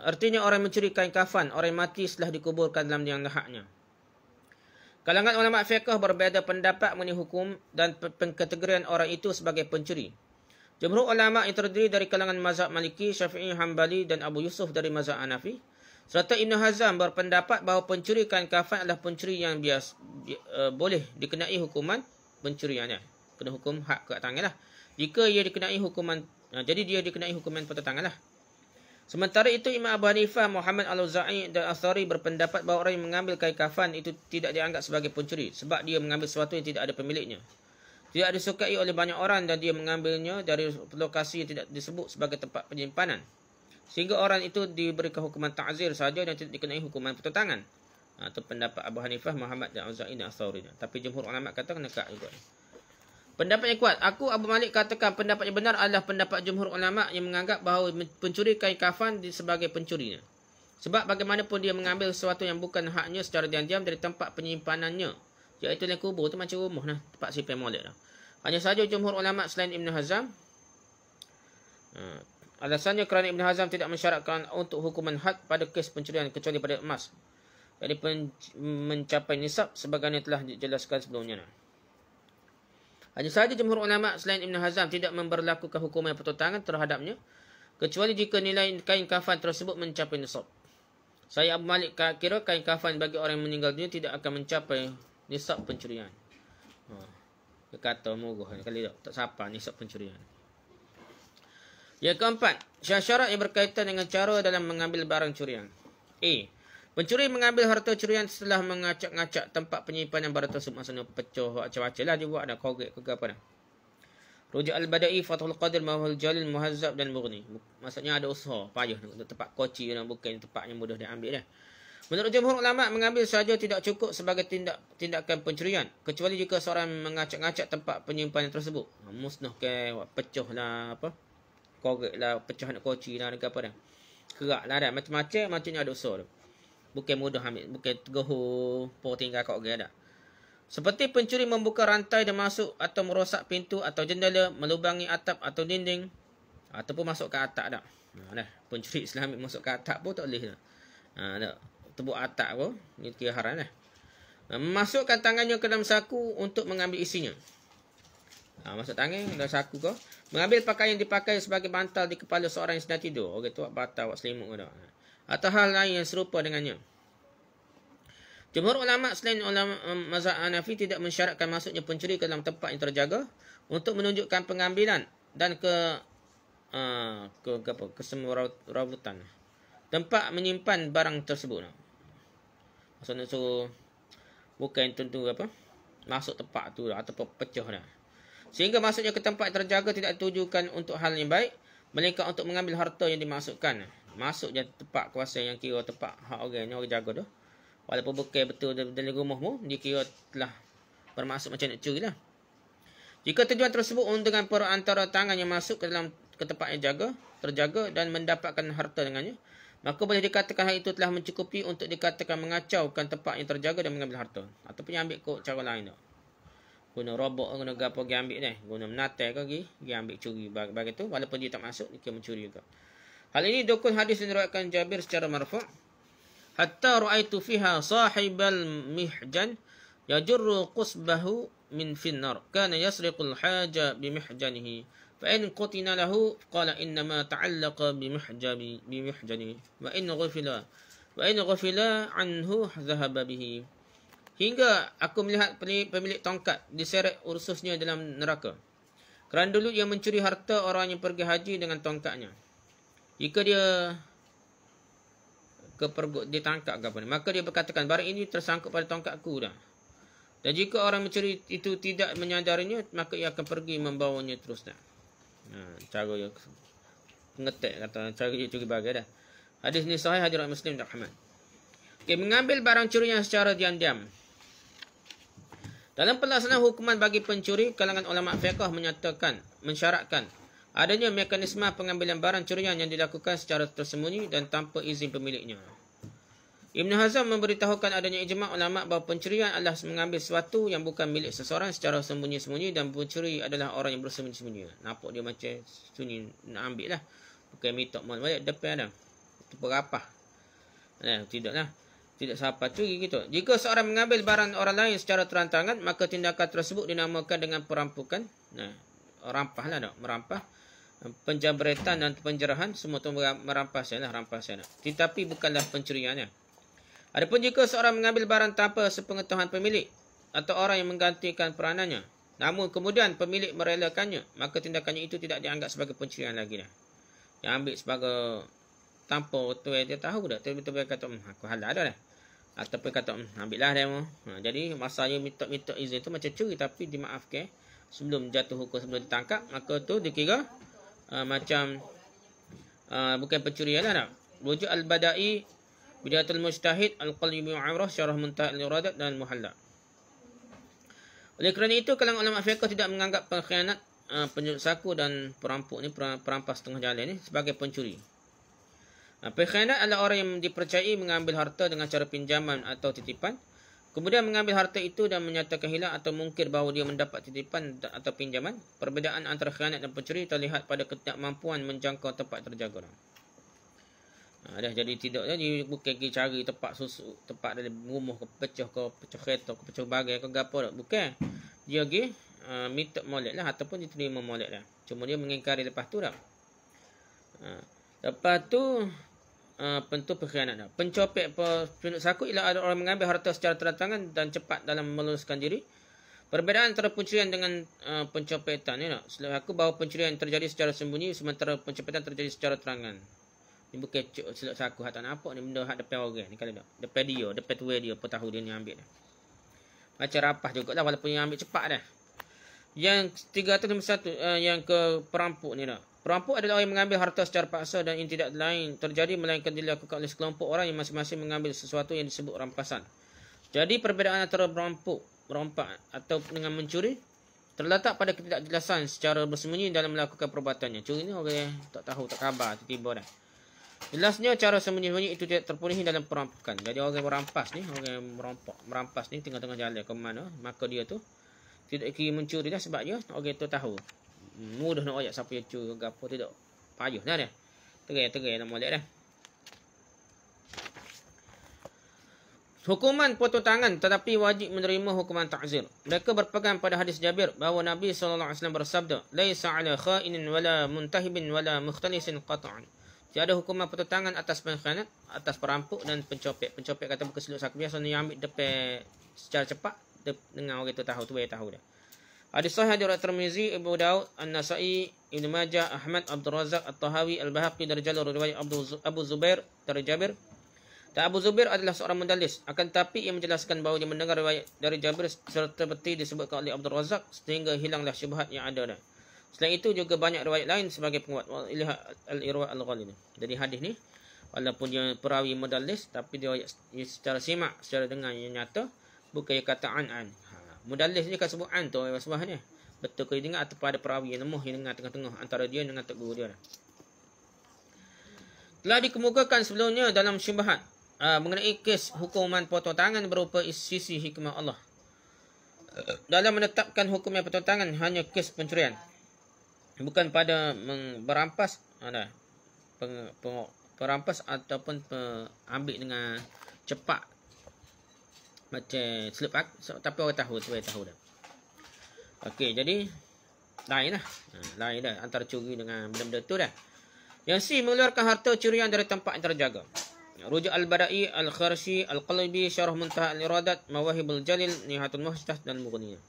S1: artinya orang mencuri kain kafan, orang mati setelah dikuburkan dalam yang lahaknya. Kalangan ulama fiqh berbeza pendapat mengenai hukum dan pengkategorian orang itu sebagai pencuri. Jumhur ulama yang terdiri dari kalangan mazhab Maliki, Syafi'i, Hambali dan Abu Yusuf dari mazhab Hanafi, serta Ibn Hazm berpendapat bahawa pencuri kain kafan adalah pencuri yang boleh dikenai hukuman pencuriannya. Kena hukum hak ke tangan lah. Jika ia dikenai hukuman, jadi dia dikenai hukuman pertutangan lah. Sementara itu, Imam Abu Hanifah, Muhammad Al-Auza'i dan Athari berpendapat bahawa orang yang mengambil kain kafan itu tidak dianggap sebagai pencuri sebab dia mengambil sesuatu yang tidak ada pemiliknya. Tidak disukai oleh banyak orang dan dia mengambilnya dari lokasi yang tidak disebut sebagai tempat penyimpanan. Sehingga orang itu diberikan hukuman ta'zir saja dan tidak dikenai hukuman pertutangan. Itu pendapat Abu Hanifah, Muhammad dan Al-Auza'i dan Athari. Tapi jumhur ulama kata kena kat juga. Pendapat yang kuat, aku Abu Malik katakan pendapat yang benar adalah pendapat jumhur ulama yang menganggap bahawa pencuri kain kafan sebagai pencurinya. Sebab bagaimanapun dia mengambil sesuatu yang bukan haknya secara diam-diam dari tempat penyimpanannya, iaitu dalam kubur, tu macam rumah lah, tempat simpan molek lah. Hanya sahaja jumhur ulama selain Ibn Hazm, alasannya kerana Ibn Hazm tidak mensyaratkan untuk hukuman had pada kes pencurian kecuali pada emas. Jadi mencapai nisab sebagaimana telah dijelaskan sebelumnya. Hanya sahaja jumhur ulama selain Ibn Hazm tidak memberlakukan hukuman pertutangan terhadapnya kecuali jika nilai kain kafan tersebut mencapai nisab. Saya Abu Malik kira kain kafan bagi orang yang meninggal dunia tidak akan mencapai nisab pencurian. Dia kata murah kali tak sapa nisab pencurian. Yang keempat, syarat yang berkaitan dengan cara dalam mengambil barang curian. A. Pencuri mengambil harta curian setelah mengacak-ngacak tempat penyimpanan barang tersebut. Maksudnya pecah macam-macam lah dia buat, ada korek ke apa dah. Rujuk Al-Bada'i, Fathul Qadir, Mawahul Jalil, Muhazzab dan Mughni. Maksudnya ada usaha, payah untuk tempat koci dan bukan tempat yang mudah diambil dah. Menurut jumhur ulama, mengambil saja tidak cukup sebagai tindakan pencurian, kecuali jika seorang mengacak-ngacak tempat penyimpanan tersebut. Musnah ke, pecah lah apa, korek lah, pecah nak koci lah, apa dah. Kerak lah dah, macam-macamnya ada usaha tu. Bukan mudah ambil, bukan teguh, tinggal kat orang dah. Seperti pencuri membuka rantai dan masuk atau merosak pintu atau jendela, melubangi atap atau dinding, ataupun masuk ke atap dah. Dah, pencuri Islam masuk ke atap pun tak boleh dah. Dah, tebuk atap pun, ni kira haram dah. Memasukkan tangannya ke dalam saku untuk mengambil isinya. Masuk tangan dalam saku kau. Mengambil pakaian yang dipakai sebagai bantal di kepala seorang yang sedang tidur. Orang tu buat bantal, buat selimut dah. Atau hal lain yang serupa dengannya. Jumhur ulama selain ulama mazhab Hanafi tidak mensyaratkan masuknya pencuri ke dalam tempat yang terjaga untuk menunjukkan pengambilan dan kesemrawutan tempat menyimpan barang tersebut. Maksudnya tu bukan tentu apa masuk tempat tu dah, ataupun pecah dah. Sehingga masuknya ke tempat yang terjaga tidak ditujukan untuk hal yang baik, melainkan untuk mengambil harta yang dimasukkan. Masuk je tempat kuasa yang kira tempat hak orang ni, orang jaga tu. Walaupun bukan betul dalam rumahmu, dia kira telah bermaksud macam nak curi lah. Jika tujuan tersebut dengan perantara tangan yang masuk ke tempat yang terjaga dan mendapatkan harta dengannya, maka boleh dikatakan hal itu telah mencukupi untuk dikatakan mengacaukan tempat yang terjaga dan mengambil harta. Ataupun yang ambil kot cara lain tu. Guna robok, guna gapo pergi ambil ni. Guna menatai ke pergi ambil curi. Bagi tu walaupun dia tak masuk, dia mencuri juga. Hal ini dukun hadis yang diriwayatkan Jabir secara marfu'. Hatta ra'aitu fiha sahibal mihjan yajurru qusbahu min finnar. Kana yasriqul haja bimihjanihi. Fa in qutina lahu qala innama ta'allaqa bimihjanihi. Wa in ghafila anhu dhahaba bihi. Hingga aku melihat pemilik tongkat diseret ursusnya dalam neraka. Kerana dulu ia mencuri harta orang yang pergi haji dengan tongkatnya. Jika dia kepergok, ditangkap ke apa ni, maka dia berkatakan, barang ini tersangkut pada tongkatku dah. Dan jika orang mencuri itu tidak menyadarinya, maka ia akan pergi membawanya terus dah. Cara yang pengetek kata, cara dia curi bagai dah. Hadis ni sahih, hadirat Muslim dan Ahmad. Okay, mengambil barang curian secara diam-diam. Dalam pelaksanaan hukuman bagi pencuri, kalangan ulama fiqh mensyaratkan adanya mekanisme pengambilan barang curian yang dilakukan secara tersembunyi dan tanpa izin pemiliknya. Ibn Hazm memberitahukan adanya ijma' ulama bahawa pencurian adalah mengambil sesuatu yang bukan milik seseorang secara sembunyi-sembunyi, dan pencuri adalah orang yang bersembunyi-sembunyi. Nampak dia macam sunyi nak ambil lah. Bukan mitok mal balik depan dah. Itu perapah. Tidaklah. Tidak siapa curi gitu. Jika seorang mengambil barang orang lain secara terang-terangan, maka tindakan tersebut dinamakan dengan perampukan. Rampah lah tak? Merampah. Penjabretan dan penjarahan, semua itu merampasnya lah, rampasnya. Tetapi bukanlah pencuriannya. Adapun jika seorang mengambil barang tanpa sepengetahuan pemilik atau orang yang menggantikan peranannya, namun kemudian pemilik merelakannya, maka tindakannya itu tidak dianggap sebagai pencurian lagi dah. Yang ambil sebagai tanpa dia tahu dah, tiba-tiba kata aku halal dah. Ataupun kata ambil lah dia. Jadi masanya minta izin tu macam curi, tapi dimaafkan sebelum jatuh hukum, sebelum ditangkap, maka tu dikira macam bukan pencurian lah tak. Rujuk Al-Bada'i, Bidayatul Mujtahid, Al-Qalbi Mu'amrah, Syarah Muntah Al-Iradat dan Muhalla. Oleh kerana itu, kalangan ulama fiqh tidak menganggap pengkhianat, penyulut saku dan perampok ni, perampas tengah jalan ni sebagai pencuri. Pengkhianat adalah orang yang dipercayai mengambil harta dengan cara pinjaman atau titipan, kemudian mengambil harta itu dan menyatakan hilang atau mungkir bahawa dia mendapat titipan atau pinjaman. Perbezaan antara khianat dan pencuri terlihat pada ketidakmampuan menjangkau tempat terjaga orang. Jadi tidak, jadi bukan pergi cari tempat susu, tempat dalam rumah ke pecah kereta ke pecah bagai ke gapo tak. Bukan. Dia pergi minta molek lah ataupun diterima molek lah. Cuma dia mengingkari lepas tu tak. Lepas tu pentu pengkhianat. Pencopet penyulut saku ialah ada orang mengambil harta secara terang-terangan dan cepat dalam meluluskan diri. Perbezaan antara pencurian dengan pencopetan ni nak. Selain aku bahawa pencurian terjadi secara sembunyi, sementara pencopetan terjadi secara terangan. Ni bukan silap saku hak tak nampak ni, benda hak depan orang ni kalau tak. Depan dia, depan tuai dia, apa tahu dia ni ambil dah. Macam rapah jugalah walaupun yang ambil cepat dah. Yang 361 yang ke perampok ni dah. Perampok adalah orang yang mengambil harta secara paksa dan ini tidak lain terjadi melainkan dilakukan oleh sekelompok orang yang masing-masing mengambil sesuatu yang disebut rampasan. Jadi perbezaan antara merompak atau dengan mencuri terletak pada ketidakjelasan secara bersembunyi dalam melakukan perbuatannya. Curi ni orang tak tahu, tak khabar, tiba-tiba dah. Jelasnya cara sembunyi-sembunyi itu tidak terpenuhi dalam perampokan. Jadi orang merampas ni, orang yang merampas ni tengah-tengah jalan ke mana, maka dia tu tidak kira mencuri dah sebab dia orang tu tahu. Mudah nak ayat siapa yang curi ke apa, tidak payah dah dia. Terai nak molek dah. Hukuman potong tangan tetapi wajib menerima hukuman ta'zir. Mereka berpegang pada hadis Jabir bahawa Nabi SAW bersabda, "Laisa 'ala kha'inin wala muntahibin wala mukhtalisin qat'an." Tiada hukuman potong tangan atas pengkhianat, atas perampok dan pencopet. Pencopet kata bukan silap saku biasa ni ambil depan secara cepat dengan orang tu tahu, tu dia tahu dah. Hadis sahih riwayat Tirmizi, Abu Daud, An-Nasa'i, Ibnu Majah, Ahmad, Abdul Razak, At-Tahawi, Al-Bahaqi dari jalur riwayat Abu Zubair dari Jabir. Dan Abu Zubair adalah seorang mudallis, akan tetapi ia menjelaskan bahawa dia mendengar riwayat dari Jabir serta betul disebutkan oleh Abdul Razak sehingga hilanglah syubhat yang ada dah. Selain itu juga banyak riwayat lain sebagai penguat. Iliha al-Irwa al-Ghalil. Jadi hadis ni walaupun dia perawi mudallis tapi dia secara simak, secara dengar yang nyata, bukan kata an. Mudallis ni kan sebut an tu sebabnya. Betul ke dengar atau pada perawi yang lemah yang dengar tengah-tengah antara dia dengan tok guru dia. Telah dikemukakan sebelumnya dalam syubhat mengenai kes hukuman potong tangan berupa sisi hikmah Allah. dalam menetapkan hukum yang pertentangan hanya kes pencurian, bukan pada berampas perampas ataupun ambil dengan cepat macam selepak, tapi orang tahu dah. Okey, jadi lain dah antara curi dengan benda-benda tu dah. Yang C, mengeluarkan harta curian dari tempat yang terjaga. Rujuk Al-Bada'i, Al-Kharshi, Al-Qalbi, Syarah Muntaha Al-Iradat, Mawahibul Jalil, Nihatul Muhtaj dan Mughni.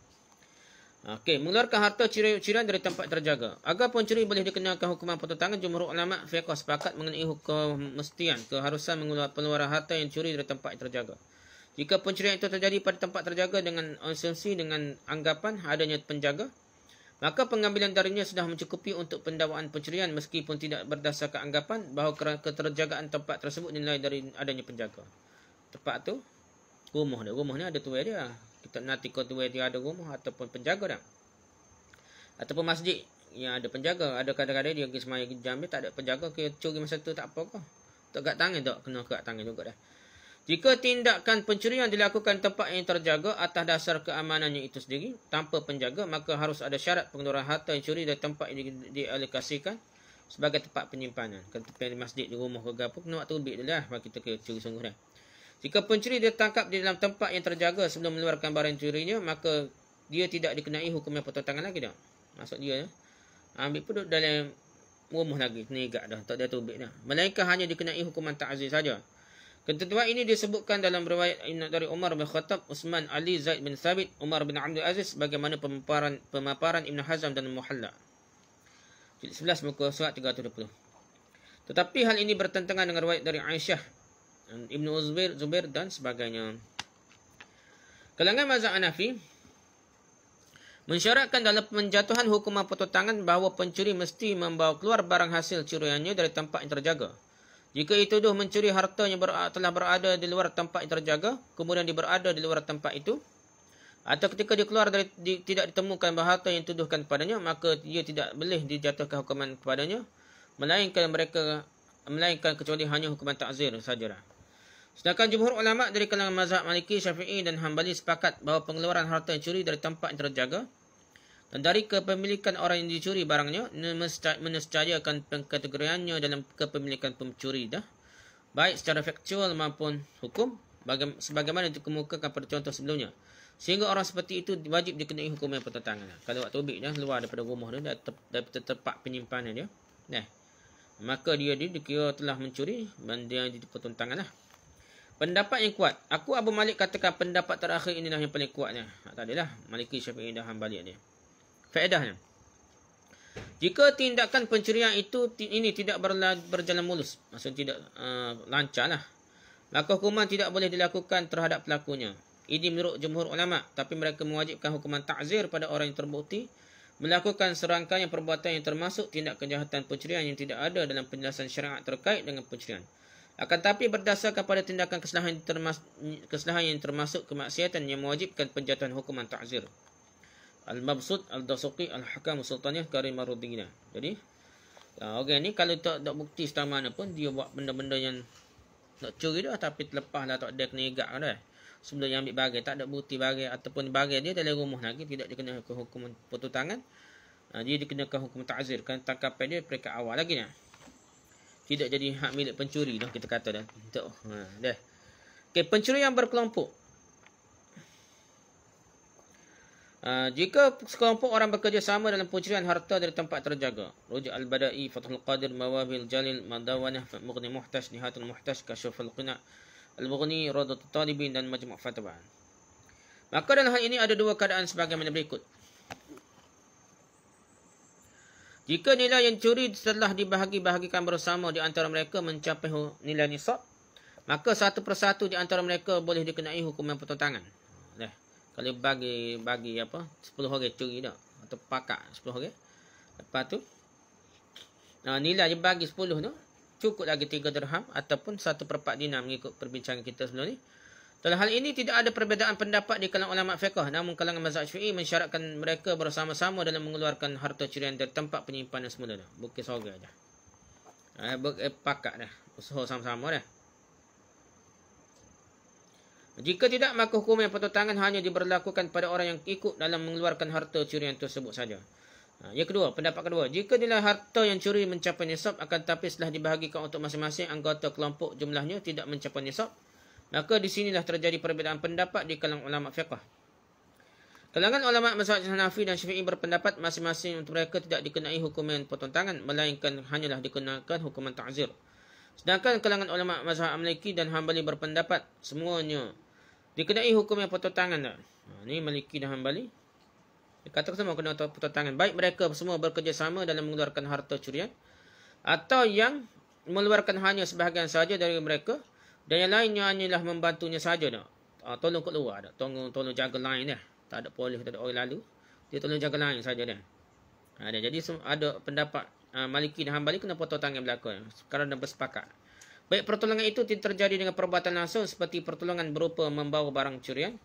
S1: Okey, mengeluarkan harta curian dari tempat terjaga. Agar pencuri boleh dikenakan hukuman pertentangan, jumhur ulama fiqh sepakat mengenai hukum mestian keharusan pengeluaran harta yang curi dari tempat yang terjaga. Jika pencurian itu terjadi pada tempat terjaga dengan asumsi dengan anggapan adanya penjaga, maka pengambilan darinya sudah mencukupi untuk pendakwaan pencurian meskipun tidak berdasarkan anggapan bahawa keterjagaan tempat tersebut dinilai dari adanya penjaga. Tempat tu rumah dia. Rumah ni ada tuai dia. Kita nanti kau tuai dia ada rumah ataupun penjaga dah. Ataupun masjid yang ada penjaga. Ada kadang-kadang dia pergi semaya jam dia tak ada penjaga, kita curi masa tu tak apa kau. Tak kat tangan tak kena kat tangan juga dah. Jika tindakan pencurian dilakukan tempat yang terjaga atas dasar keamanannya itu sendiri tanpa penjaga, maka harus ada syarat pengeluaran harta yang curi dari tempat yang dialokasikan sebagai tempat penyimpanan. Kalau tempat di masjid, di rumah ke apa, kena waktu lebih dah bagi kita curi sungguh dah. Jika pencuri ditangkap di dalam tempat yang terjaga sebelum mengeluarkan barang curinya, maka dia tidak dikenai hukum yang pertentangan lagi dah. Maksud dia ambil pun duduk dalam rumah lagi, negak dah, tak ada tubik dah. Melainkan hanya dikenai hukuman ta'zir saja. Ketentuan ini disebutkan dalam riwayat dari Umar bin Khattab, Utsman, Ali, Zaid bin Thabit, Umar bin Abdul Aziz bagaimana pemaparan Ibn Hazm dan Muhalla. Jilid 11 muka surat 320. Tetapi hal ini bertentangan dengan riwayat dari Aisyah, Ibnu Zubair dan sebagainya. Kalangan mazhab Hanafi mensyaratkan dalam penjatuhan hukuman pertentangan bahawa pencuri mesti membawa keluar barang hasil curiannya dari tempat yang terjaga. Jika dituduh mencuri hartanya telah berada di luar tempat yang terjaga, kemudian dia berada di luar tempat itu, atau ketika dia keluar tidak ditemukan bahawa harta yang dituduhkan kepadanya, maka dia tidak boleh dijatuhkan hukuman kepadanya, melainkan kecuali hanya hukuman ta'zir sajalah. Sedangkan jumhur ulama dari kalangan mazhab Maliki, Syafi'i dan Hambali sepakat bahawa pengeluaran harta yang curi dari tempat yang terjaga dan dari kepemilikan orang yang dicuri barangnya menescayakan pengkategoriannya dalam kepemilikan pencuri dah, baik secara faktual maupun hukum, sebagaimana dikemukakan pada contoh sebelumnya. Sehingga orang seperti itu wajib dikenai hukum yang pertentangan. Kalau waktu ubik dah luar daripada rumah dia, daripada tempat penyimpanan dia, maka dia dikira telah mencuri dan dia dipertentangan lah. Pendapat yang kuat, aku Abu Malik katakan pendapat terakhir inilah yang paling kuatnya. Tak adalah Maliki, Syafi'i dan Hambali dia. Faedahnya, jika tindakan pencurian ini tidak berjalan mulus, maksudnya tidak lancar lah, maka hukuman tidak boleh dilakukan terhadap pelakunya. Ini menurut jumhur ulama, tapi mereka mewajibkan hukuman ta'zir pada orang yang terbukti melakukan serangkaian perbuatan yang termasuk tindak kejahatan pencurian yang tidak ada dalam penjelasan syariat terkait dengan pencurian. Akan tapi berdasarkan pada tindakan kesalahan yang termasuk kemaksiatan yang mewajibkan penjatuhan hukuman ta'zir. Al-Mabsut, Al-Dasuqi, Al-Hakam, Sultaniyah, Karimaruddinah. Jadi, orang ni kalau tak ada bukti setara mana pun, dia buat benda-benda yang nak curi dah, tapi terlepas lah tak ada kena igak dah. Sebelum dia ambil bagai, tak ada bukti bagai, ataupun bagai dia dalam rumah lagi, tidak dikenakan hukuman pertentangan, dia dikenakan hukuman ta'zir. Kerana tangkapan dia peringkat awal lagi dah. Tidak jadi hak milik pencuri dah, kita kata dah. Dah. Okay, pencuri yang berkelompok. Jika sekelompok orang bekerjasama dalam pencurian harta dari tempat terjaga, Rujuk Al-Bada'i, Fathul Qadir, Mawabil Jalil, Madawanah, Mughni Muhtaj, Nihatul Muhtaj, Kasyaful Qina, Al-Mughni, Radatul Talibin dan Majmu' Fatwa. Maka dalam hal ini ada dua keadaan sebagaimana berikut. Jika nilai yang curi telah dibahagi-bahagikan bersama di antara mereka mencapai nilai nisab, maka satu persatu di antara mereka boleh dikenai hukuman pertentangan. Kalau bagi 10 orang curi dah, atau pakak 10 orang, lepas tu nilai dia bagi 10 tu cukup lagi 3 dirham ataupun 1/4 dinar mengikut perbincangan kita sebelum ni. Dalam hal ini tidak ada perbezaan pendapat di kalangan ulama fiqh, namun kalangan mazhab Syafi'i mensyaratkan mereka bersama-sama dalam mengeluarkan harta curian dari tempat penyimpanan semula dah, bukan seorang dah. Pakak dah, usaha sama-sama dah. Jika tidak, maka hukum yang potong tangan hanya diberlakukan pada orang yang ikut dalam mengeluarkan harta curian tersebut saja. Yang kedua, pendapat kedua, jika nilai harta yang curi mencapai nisab, akan tetapi setelah dibahagikan untuk masing-masing anggota kelompok jumlahnya tidak mencapai nisab, maka di sinilah terjadi perbezaan pendapat di kalangan ulama fiqh. Kalangan ulama mazhab Hanafi dan Syafi'i berpendapat masing-masing untuk mereka tidak dikenai hukuman potong tangan, melainkan hanyalah dikenakan hukuman ta'zir. Sedangkan kalangan ulama mazhab Maliki dan Hambali berpendapat semuanya dikenai hukuman potong tangan. Ini Maliki dan Hambali kata semua kena potong tangan. Baik mereka semua bekerjasama dalam mengeluarkan harta curian, atau yang mengeluarkan hanya sebahagian saja dari mereka, dan yang lainnya hanyalah membantunya saja. Tolong keluar, tolong jaga lain dah. Tak ada polis, tak ada orang lalu, dia tolong jaga lain saja dah. Jadi ada pendapat Maliki dan Hambali kena potong tangan belaka sekarang dah bersepakat. Baik pertolongan itu terjadi dengan perbuatan langsung seperti pertolongan berupa membawa barang curian,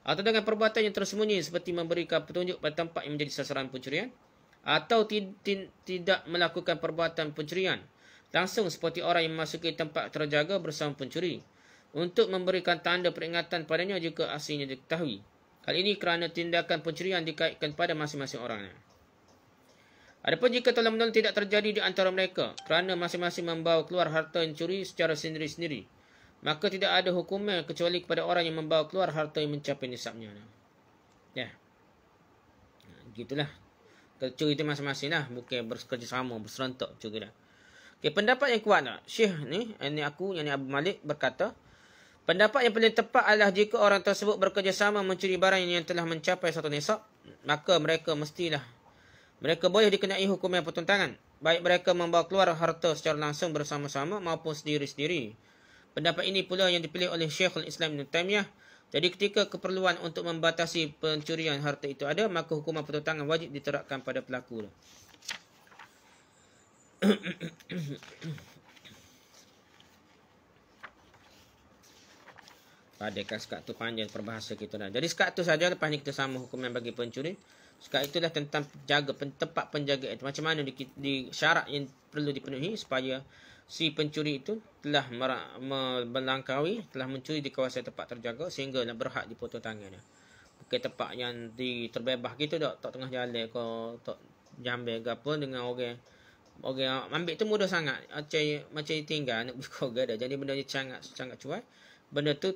S1: atau dengan perbuatan yang tersembunyi seperti memberikan petunjuk pada tempat yang menjadi sasaran pencurian, atau tidak melakukan perbuatan pencurian langsung seperti orang yang memasuki tempat terjaga bersama pencuri untuk memberikan tanda peringatan padanya jika aksinya diketahui. Hal ini kerana tindakan pencurian dikaitkan pada masing-masing orangnya. Adapun jika tolong-menolong tidak terjadi di antara mereka kerana masing-masing membawa keluar harta yang curi secara sendiri-sendiri, maka tidak ada hukuman kecuali kepada orang yang membawa keluar harta yang mencapai nisabnya. Ya. Gitulah. Curi itu masing-masing lah. Bukan bekerjasama, berserentak curi dah. Okay, pendapat yang kuat lah. Syekh ni, ini aku, yang ni Abu Malik berkata, pendapat yang paling tepat adalah jika orang tersebut bekerjasama mencuri barang yang telah mencapai satu nisab, maka mereka boleh dikenai hukum yang potong tangan. Baik mereka membawa keluar harta secara langsung bersama-sama maupun sendiri-sendiri. Pendapat ini pula yang dipilih oleh Syekhul Islam Ibn Taymiyah. Jadi ketika keperluan untuk membatasi pencurian harta itu ada, maka hukuman potong tangan wajib diterapkan pada pelaku. Padahal sekat tu panjang perbahasa kita dah. Jadi sekat tu saja, lepas ni kita sama hukuman bagi pencuri. Sekat itulah tentang tempat penjagaan itu. Macam mana di syarat yang perlu dipenuhi supaya si pencuri itu telah melangkaui, telah mencuri di kawasan tempat terjaga sehingga berhak dipotong tangannya. Bukan tempat yang terbebas gitu tak tengah jalan ke tak jambil ke apa dengan orang ambil tu mudah sangat. Macam tinggal nak berkoga dah. Jadi benda ni sangat cuai. Benda tu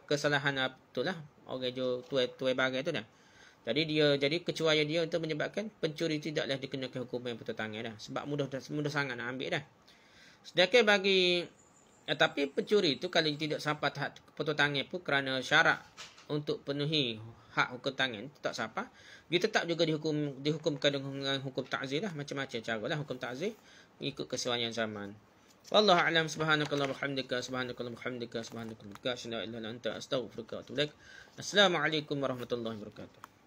S1: kesalahan itulah orang jo tuai bagai tu dah. Jadi kecuaian dia untuk menyebabkan pencuri tidaklah dikenakan hukuman potong tangan dah. Sebab mudah sangat nak ambil dah. Sedangkan tapi pencuri itu kalau tidak sampai tahap potong tangan pun kerana syarat untuk penuhi hak hukum tangan tak sampai, dia tetap juga dihukumkan dengan hukum ta'zir lah. Macam-macam cara lah hukum ta'zir ikut kesesuaian zaman. Wallahu a'lam. Subhanakallah bihamdika, subhanakallah bihamdika, subhanakallah bihamdika, asyhadu an la ilaha illa anta, astaghfiruka wa atubu ilaik. Assalamualaikum warahmatullahi wabarakatuh.